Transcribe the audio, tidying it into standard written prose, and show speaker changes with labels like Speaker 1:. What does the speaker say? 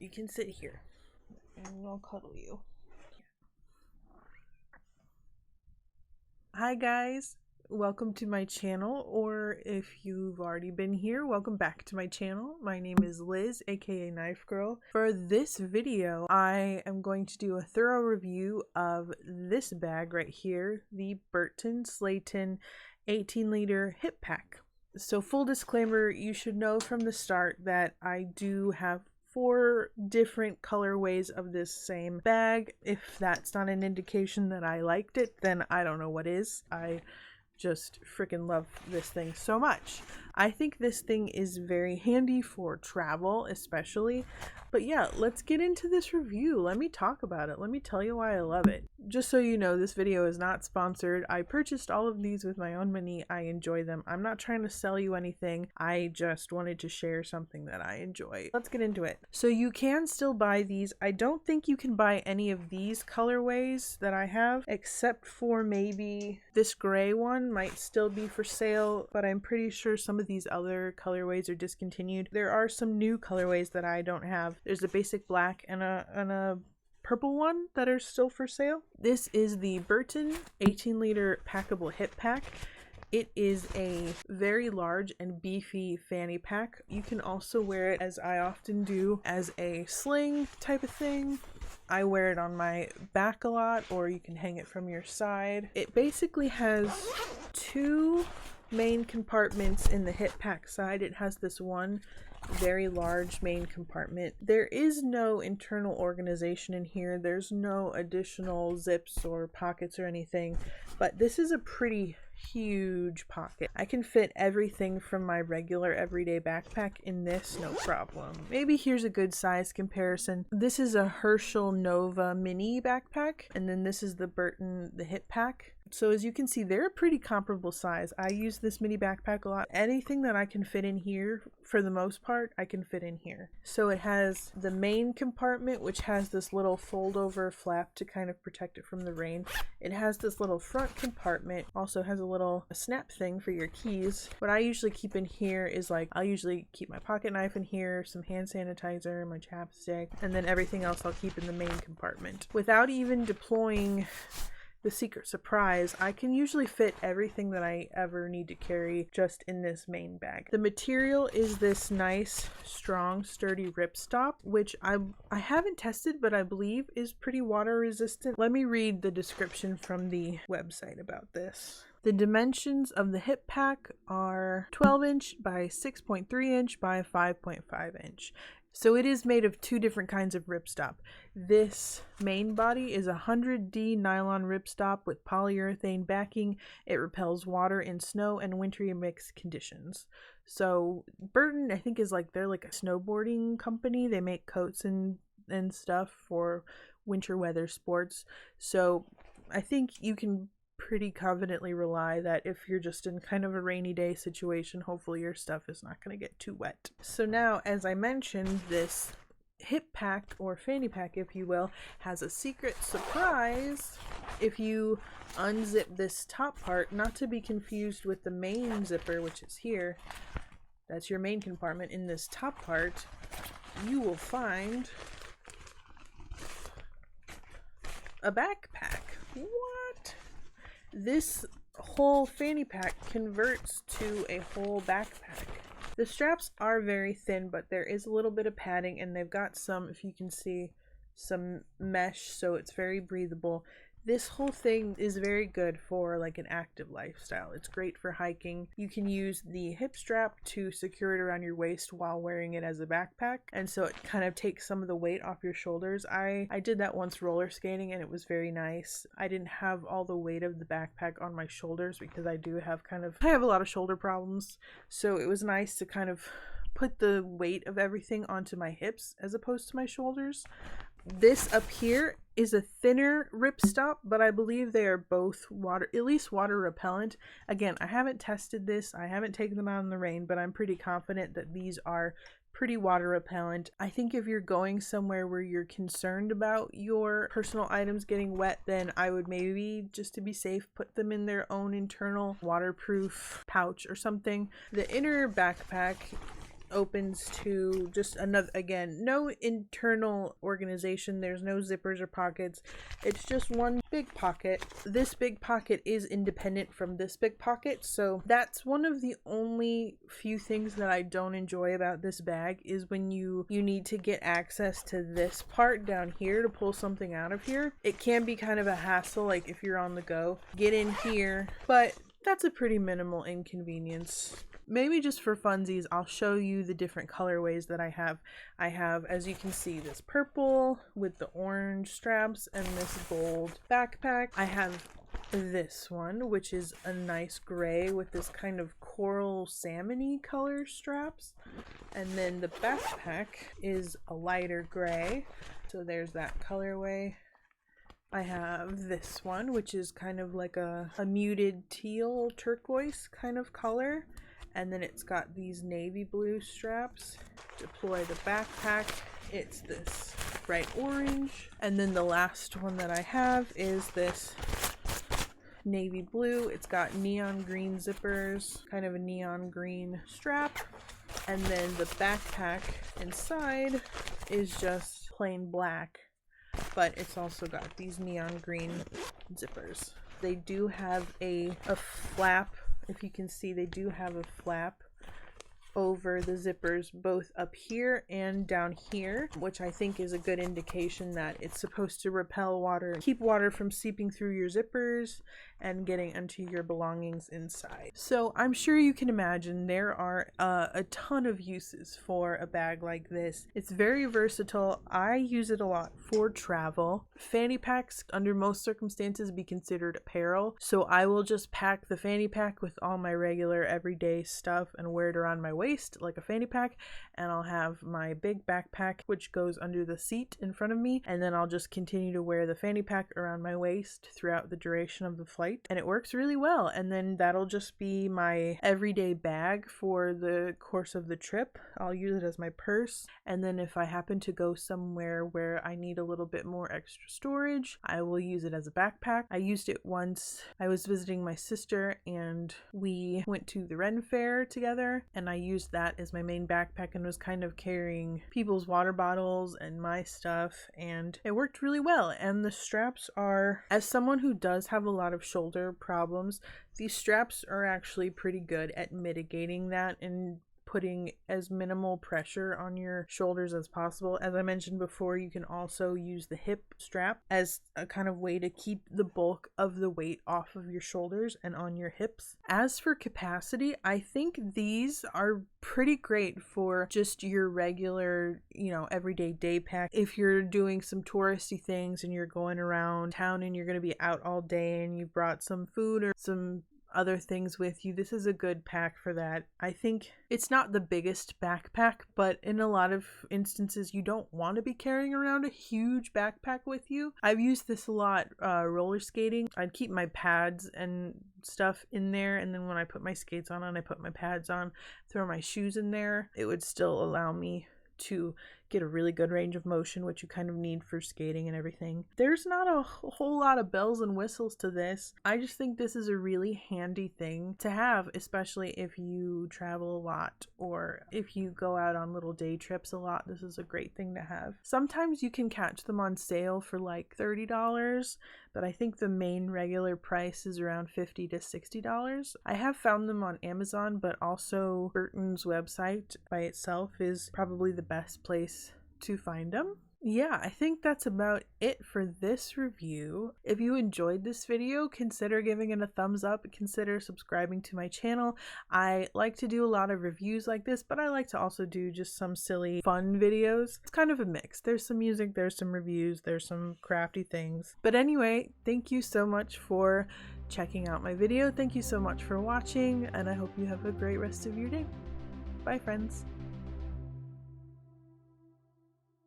Speaker 1: You can sit here and I'll cuddle you. Hi guys, welcome to my channel, or if you've already been here, welcome back to my channel. My name is Liz, aka Knife Girl. For this video, I am going to do a thorough review of this bag right here, the Burton Slayton 18-liter hip pack. So full disclaimer, you should know from the start that I do have 4 different colorways of this same bag. If that's not an indication that I liked it, then I don't know what is. I just freaking love this thing so much. I think this thing is very handy for travel especially. But yeah, let's get into this review. Let me talk about it. Let me tell you why I love it. Just so you know, this video is not sponsored. I purchased all of these with my own money. I enjoy them. I'm not trying to sell you anything. I just wanted to share something that I enjoy. Let's get into it. So you can still buy these. I don't think you can buy any of these colorways that I have, except for maybe this gray one might still be for sale, but I'm pretty sure some of these other colorways are discontinued. There are some new colorways that I don't have. There's a basic black and a purple one that are still for sale. This is the Burton 18-liter packable hip pack. It is a very large and beefy fanny pack. You can also wear it, as I often do, as a sling type of thing. I wear it on my back a lot, or you can hang it from your side. It basically has 2 main compartments in the hip pack side. It has this one very large main compartment. There is no internal organization in here. There's no additional zips or pockets or anything, but this is a pretty huge pocket. I can fit everything from my regular everyday backpack in this, no problem. Maybe here's a good size comparison. This is a Herschel Nova mini backpack, and then this is the Burton, the hip pack. So as you can see, they're a pretty comparable size. I use this mini backpack a lot. Anything that I can fit in here, for the most part, I can fit in here. So it has the main compartment, which has this little fold over flap to kind of protect it from the rain. It has this little front compartment, also has a little snap thing for your keys. What I usually keep in here is I'll usually keep my pocket knife in here, some hand sanitizer, my chapstick, and then everything else I'll keep in the main compartment. Without even deploying the secret surprise, I can usually fit everything that I ever need to carry just in this main bag. The material is this nice, strong, sturdy ripstop, which I haven't tested, but I believe is pretty water resistant. Let me read the description from the website about this. The dimensions of the hip pack are 12 inch by 6.3 inch by 5.5 inch. So it is made of 2 different kinds of ripstop. This main body is a 100D nylon ripstop with polyurethane backing. It repels water in snow and wintry mixed conditions. So Burton, I think, is they're like a snowboarding company. They make coats and stuff for winter weather sports. So I think you can pretty confidently rely that if you're just in kind of a rainy day situation, hopefully your stuff is not going to get too wet. So now, as I mentioned, this hip pack, or fanny pack if you will, has a secret surprise. If you unzip this top part, not to be confused with the main zipper, which is here, that's your main compartment. In this top part, you will find a backpack. What? This whole fanny pack converts to a whole backpack. The straps are very thin, but there is a little bit of padding, and they've got some, if you can see, some mesh, so it's very breathable. This whole thing is very good for an active lifestyle. It's great for hiking. You can use the hip strap to secure it around your waist while wearing it as a backpack, and so it kind of takes some of the weight off your shoulders. I did that once roller skating, and it was very nice. I didn't have all the weight of the backpack on my shoulders because I have a lot of shoulder problems, so it was nice to kind of put the weight of everything onto my hips as opposed to my shoulders. This up here is a thinner ripstop, but I believe they are both at least water repellent. Again, I haven't tested this. I haven't taken them out in the rain, but I'm pretty confident that these are pretty water repellent. I think if you're going somewhere where you're concerned about your personal items getting wet, then I would maybe, just to be safe, put them in their own internal waterproof pouch or something. The inner backpack opens to just another, again, no internal organization. There's no zippers or pockets. It's just one big pocket. This big pocket is independent from this big pocket, so that's one of the only few things that I don't enjoy about this bag, is when you need to get access to this part down here to pull something out of here. It can be kind of a hassle, like if you're on the go, get in here, but that's a pretty minimal inconvenience. Maybe just for funsies, I'll show you the different colorways that I have. I have, as you can see, this purple with the orange straps and this gold backpack. I have this one, which is a nice gray with this kind of coral salmony color straps. And then the backpack is a lighter gray. So there's that colorway. I have this one, which is kind of like a muted teal turquoise kind of color. And then it's got these navy blue straps. Deploy the backpack. It's this bright orange. And then the last one that I have is this navy blue. It's got neon green zippers, kind of a neon green strap. And then the backpack inside is just plain black, but it's also got these neon green zippers. They do have a flap. If you can see, they do have a flap over the zippers both up here and down here, which I think is a good indication that it's supposed to repel water, keep water from seeping through your zippers and getting into your belongings inside. So I'm sure you can imagine there are a ton of uses for a bag like this. It's very versatile. I use it a lot for travel. Fanny packs, under most circumstances, be considered apparel, so I will just pack the fanny pack with all my regular everyday stuff and wear it around my waist like a fanny pack, and I'll have my big backpack which goes under the seat in front of me, and then I'll just continue to wear the fanny pack around my waist throughout the duration of the flight, and it works really well. And then that'll just be my everyday bag for the course of the trip. I'll use it as my purse, and then if I happen to go somewhere where I need a little bit more extra storage, I will use it as a backpack. I used it once. I was visiting my sister and we went to the Ren Fair together, and I used that as my main backpack and was kind of carrying people's water bottles and my stuff, and it worked really well. And the straps are, as someone who does have a lot of shoulder problems, these straps are actually pretty good at mitigating that and putting as minimal pressure on your shoulders as possible. As I mentioned before, you can also use the hip strap as a kind of way to keep the bulk of the weight off of your shoulders and on your hips. As for capacity, I think these are pretty great for just your regular, everyday day pack. If you're doing some touristy things and you're going around town and you're going to be out all day and you brought some food or some other things with you, this is a good pack for that. I think it's not the biggest backpack, but in a lot of instances you don't want to be carrying around a huge backpack with you. I've used this a lot roller skating. I'd keep my pads and stuff in there, and then when I put my skates on and I put my pads on, throw my shoes in there, it would still allow me to get a really good range of motion, which you kind of need for skating and everything. There's not a whole lot of bells and whistles to this. I just think this is a really handy thing to have, especially if you travel a lot or if you go out on little day trips a lot. This is a great thing to have. Sometimes you can catch them on sale for like $30, but I think the main regular price is around $50 to $60. I have found them on Amazon, but also Burton's website by itself is probably the best place to find them. Yeah, I think that's about it for this review. If you enjoyed this video, consider giving it a thumbs up. Consider subscribing to my channel. I like to do a lot of reviews like this, but I like to also do just some silly fun videos. It's kind of a mix. There's some music, there's some reviews, there's some crafty things. But anyway, thank you so much for checking out my video. Thank you so much for watching, and I hope you have a great rest of your day. Bye, friends.